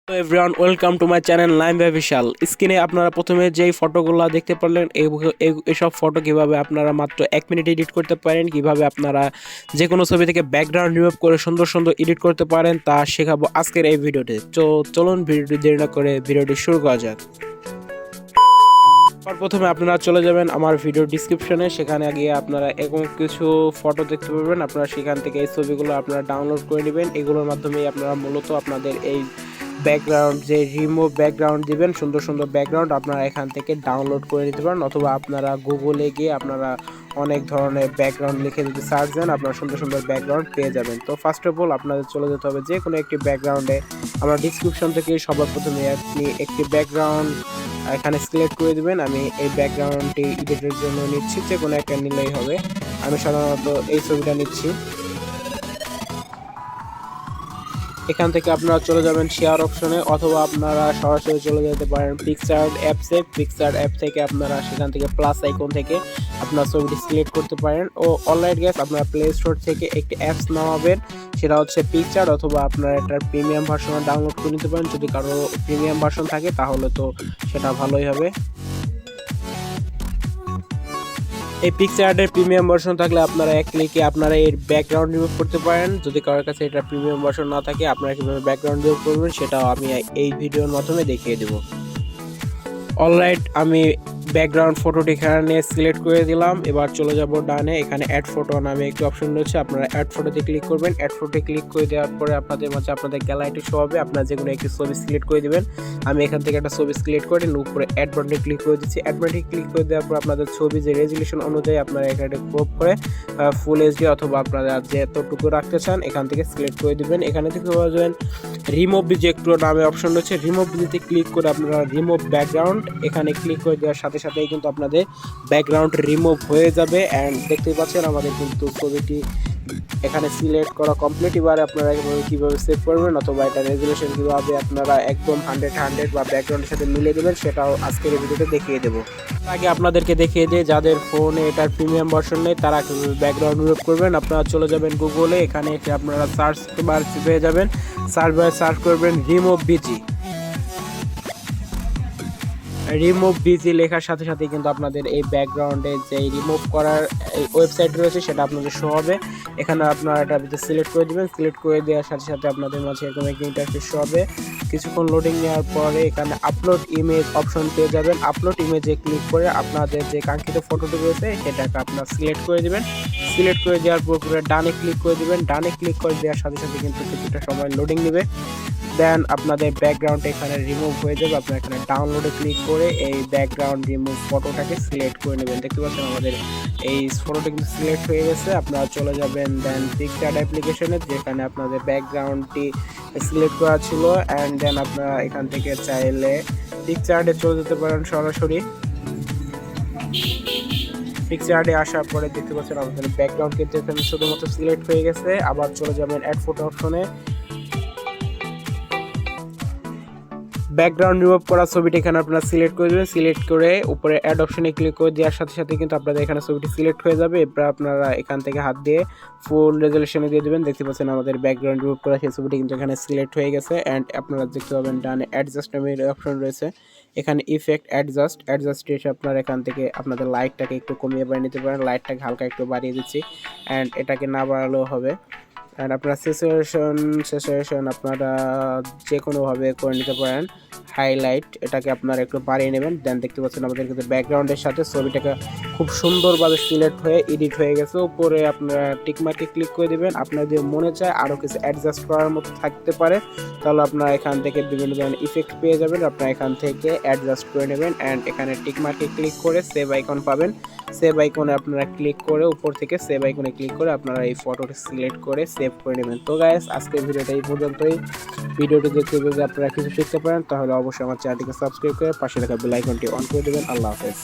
Hello everyone, welcome to my channel Lime by Bishal. স্ক্রিনে আপনারা প্রথমে যেই ফটোগুলো দেখতে পারলেন এইসব ফটো কিভাবে আপনারা মাত্র 1 মিনিট এডিট করতে পারেন, কিভাবে আপনারা যে কোনো ছবি থেকে ব্যাকগ্রাউন্ড রিমুভ করে সুন্দর সুন্দর এডিট করতে পারেন তা শেখাবো আজকের এই ভিডিওতে। চলুন ভিডিওটি দেরি না করে ভিডিওটি শুরু করা যাক। প্রথমে আপনারা চলে যাবেন আমার ভিডিও ডিসক্রিপশনে, সেখানে গিয়ে আপনারা এরকম কিছু ফটো দেখতে পাবেন। আপনারা সেখান থেকে এই ছবিগুলো আপনারা ডাউনলোড করে নেবেন। এগুলোর মাধ্যমেই আপনারা মূলত আপনাদের এই ব্যাকগ্রাউন্ড যে রিমুভ ব্যাকগ্রাউন্ড দিবেন, সুন্দর সুন্দর ব্যাকগ্রাউন্ড আপনারা এখান থেকে ডাউনলোড করে নিতে পারেন, অথবা আপনারা গুগলে গিয়ে আপনারা অনেক ধরনের ব্যাকগ্রাউন্ড লিখে যদি সার্চ দেন আপনারা সুন্দর সুন্দর ব্যাকগ্রাউন্ড পেয়ে যাবেন। তো ফার্স্ট অফ অল আপনাদের চলে যেতে হবে যে কোনো একটি ব্যাকগ্রাউন্ডে। আমরা ডিসক্রিপশন থেকে সবার প্রথমে আপনি একটি ব্যাকগ্রাউন্ড এখানে সিলেক্ট করে দেবেন। আমি এই ব্যাকগ্রাউন্ডটি এডিটের জন্য নিচ্ছি, যে কোনো একটা নিলেই হবে। আমি সাধারণত এই ছবিটা নিচ্ছি। এখান থেকে আপনারা চলে যাবেন শেয়ার অপশনে, অথবা আপনারা সরাসরি চলে যেতে পারেন পিকচার্ট অ্যাপসে। পিকচার্ট অ্যাপ থেকে আপনারা সেখান থেকে প্লাস আইকন থেকে আপনার ছবিটি সিলেক্ট করতে পারেন। ও অলরাইট গাইস, আপনারা প্লে স্টোর থেকে একটি অ্যাপস নামাবেন, সেটা হচ্ছে পিকচার্ট, অথবা আপনারা এটার প্রিমিয়াম ভার্সন ডাউনলোড করে নিতে পারেন। যদি কারো প্রিমিয়াম ভার্সন থাকে তাহলে তো সেটা ভালোই হবে। এই পিকচার্টের প্রিমিয়াম ভার্সন থাকলে আপনারা এক ক্লিকে আপনারা এর ব্যাকগ্রাউন্ড রিমুভ করতে পারেন। যদি কারোর কাছে এটা প্রিমিয়াম ভার্সন না থাকে, আপনারা কীভাবে ব্যাকগ্রাউন্ড রিমুভ করবেন সেটাও আমি এই ভিডিওর মাধ্যমে দেখিয়ে দেবো। অলরাইট, আমি ব্যাকগ্রাউন্ড ফটোটি এখানে সিলেক্ট করে দিলাম। এবার চলে যাব ডানে, এখানে অ্যাড ফটো নামে একটি অপশন রয়েছে, আপনারা অ্যাড ফটোতে ক্লিক করবেন। অ্যাড ফটোতে ক্লিক করে দেওয়ার পরে আপনাদের মাঝে আপনাদের গ্যালারিটি শো হবে। আপনারা যে কোনো একটি ছবি সিলেক্ট করে দেবেন। আমি এখান থেকে একটা ছবি সিলেক্ট করে উপরে অ্যাড বাটনে ক্লিক করে দিচ্ছি। অ্যাড বাটনে ক্লিক করে দেওয়ার পর আপনাদের ছবি যে রেজলিউশন অনুযায়ী আপনারা এখানে ক্রপ করে ফুল এইচডি অথবা আপনারা যে এতটুকু রাখতে চান এখান থেকে সিলেক্ট করে দিবেন। এখানে থেকে পাবেন রিমুভ বিজেক্ট নামে অপশন রয়েছে। রিমুভ বিজেতে ক্লিক করে আপনারা রিমুভ ব্যাকগ্রাউন্ড এখানে ক্লিক করে দেওয়ার সাথে সাথেই কিন্তু আপনাদের ব্যাকগ্রাউন্ড রিমুভ হয়ে যাবে। অ্যান্ড দেখতেই পাচ্ছেন আমাদের কিন্তু ছবিটি এখানে সিলেক্ট করা কমপ্লিট। এবারে আপনারা কীভাবে সেভ করবেন অথবা এটা রেজলিউশন কীভাবে আপনারা একদম 100 বা ব্যাকগ্রাউন্ডের সাথে মিলিয়ে দেবেন সেটাও আজকের এই ভিডিওতে দেখিয়ে দেবো। আগে আপনাদেরকে দেখিয়ে দিই যাদের ফোনে এটার প্রিমিয়াম ভার্সন নেই তারা কীভাবে ব্যাকগ্রাউন্ড রিমুভ করবেন। আপনারা চলে যাবেন গুগলে, এখানে এসে আপনারা সার্চ বার পেয়ে যাবেন। সার্চ বারে সার্চ করবেন রিমুভ বিজি। রিমুভ বিজি লেখার সাথে সাথে কিন্তু আপনাদের এই ব্যাকগ্রাউন্ডে যে রিমুভ করার ওয়েবসাইট রয়েছে সেটা আপনাদের শো হবে। এখানে আপনারা এটা সিলেক্ট করে দেবেন। সিলেক্ট করে দেওয়ার সাথে সাথে আপনাদের মাঝে এরকম একটি ইন্টারফেস শো হবে। কিছুক্ষণ লোডিং নেওয়ার পরে এখানে আপলোড ইমেজ অপশন পেয়ে যাবেন। আপলোড ইমেজে ক্লিক করে আপনাদের যে কাঙ্ক্ষিত ফটোটি রয়েছে সেটাকে আপনারা সিলেক্ট করে দেবেন। সিলেক্ট করে দেওয়ার পর পুরো ডানে ক্লিক করে দেবেন। ডানে ক্লিক করে দেওয়ার সাথে সাথে কিন্তু কিছুটা সময় লোডিং নেবে। দেন আপনাদের ব্যাকগ্রাউন্ড এখানে রিমুভ হয়ে যাবে। আপনারা এখানে ডাউনলোডে ক্লিক করে এই ব্যাকগ্রাউন্ড রিমুভ ফটোটাকে সিলেক্ট করে নেবেন। দেখতে পাচ্ছেন আমাদের এই ফটোটা কিন্তু সিলেক্ট হয়ে গেছে। আপনারা চলে যাবেন দেন পিকচার্ট অ্যাপ্লিকেশনে, যেখানে আপনাদের ব্যাকগ্রাউন্ডটি সিলেক্ট করা ছিল। অ্যান্ড দেন আপনারা এখান থেকে চাইলে পিকচার্টে চলে যেতে পারেন সরাসরি। পিকচার্টে আসার পরে দেখতে পাচ্ছেন আমাদের ব্যাকগ্রাউন্ড কিন্তু এখানে শুধুমাত্র সিলেক্ট হয়ে গেছে। আবার চলে যাবেন অ্যাড ফটো অপশনে। ব্যাকগ্রাউন্ড রিমুভ করা ছবিটি এখানে আপনারা সিলেক্ট করে দেবেন। সিলেক্ট করে উপরে অ্যাড অপশনে ক্লিক করে দেওয়ার সাথে সাথে কিন্তু আপনাদের এখানে ছবিটি সিলেক্ট হয়ে যাবে। এরপর আপনারা এখান থেকে হাত দিয়ে ফুল রেজলিউশনে দিয়ে দেবেন। দেখতে পাচ্ছেন আমাদের ব্যাকগ্রাউন্ড রিমুভ করা সেই ছবিটি কিন্তু এখানে সিলেক্ট হয়ে গেছে। অ্যান্ড আপনারা দেখতে পাবেন ডানে অ্যাডজাস্ট নামের অপশন রয়েছে, এখানে ইফেক্ট অ্যাডজাস্ট এসে আপনারা এখান থেকে আপনাদের লাইটটাকে একটু কমিয়ে বাড়িয়ে নিতে পারেন। লাইটটাকে হালকা একটু বাড়িয়ে দিচ্ছি, অ্যান্ড এটাকে না বাড়ালেও হবে। অ্যান্ড আপনারা সেচুয়েশন আপনারা যে কোনোভাবে করে নিতে পারেন। হাইলাইট এটাকে আপনারা একটু বাড়িয়ে নেবেন। দেন দেখতে পাচ্ছেন আমাদের কিন্তু ব্যাকগ্রাউন্ডের সাথে ছবিটাকে খুব সুন্দরভাবে সিলেক্ট হয়ে এডিট হয়ে গেছে। উপরে আপনারা টিকমার্কে ক্লিক করে দেবেন। আপনার যদি মনে চায় আরও কিছু অ্যাডজাস্ট করার মতো থাকতে পারে তাহলে আপনারা এখান থেকে বিভিন্ন ধরনের ইফেক্ট পেয়ে যাবেন। আপনারা এখান থেকে অ্যাডজাস্ট করে নেবেন। অ্যান্ড এখানে টিকমার্কে ক্লিক করে সেভ আইকন পাবেন। সেভ আইকনে আপনারা ক্লিক করে উপর থেকে সেভ আইকনে ক্লিক করে আপনারা এই ফটোটি সিলেক্ট করে সেভ করে নেবেন। তো গাইস, আজকের ভিডিওটা এই পর্যন্তই। ভিডিওটি দেখতে যদি আপনারা কিছু শিখতে পারেন তাহলে অবশ্যই আমার চ্যানেলটিকে সাবস্ক্রাইব করে পাশে থাকা বেল আইকনটি অন করে দেবেন। আল্লাহ হাফেজ।